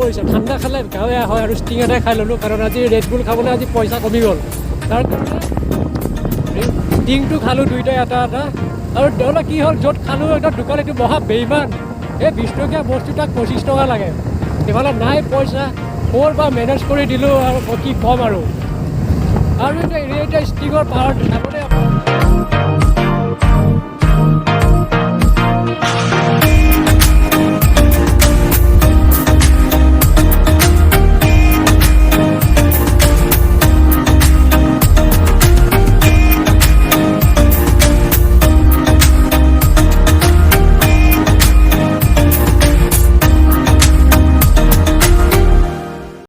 পৰিছে ঠাণ্ডা খালে গা বেয়া হয় আৰু ষ্টিং এটাই খাই ল'লোঁ কাৰণ আজি ৰেড বুল খাবলৈ আজি পইচা কমি গ'ল তাৰ কাৰণে ষ্টিংটো খালোঁ দুইটাই এটা আৰু দেউলা কি হ'ল য'ত খালোঁ একদম দোকান এইটো বহা বেইমান এই 20 টকীয়া বস্তু তাক 25 টকা লাগে সেইফালে নাই পইচা ক'ৰ বা মেনেজ কৰি দিলোঁ আৰু কি ক'ম আৰু এতিয়া ষ্টিঙৰ পাৱাৰ খাবলৈ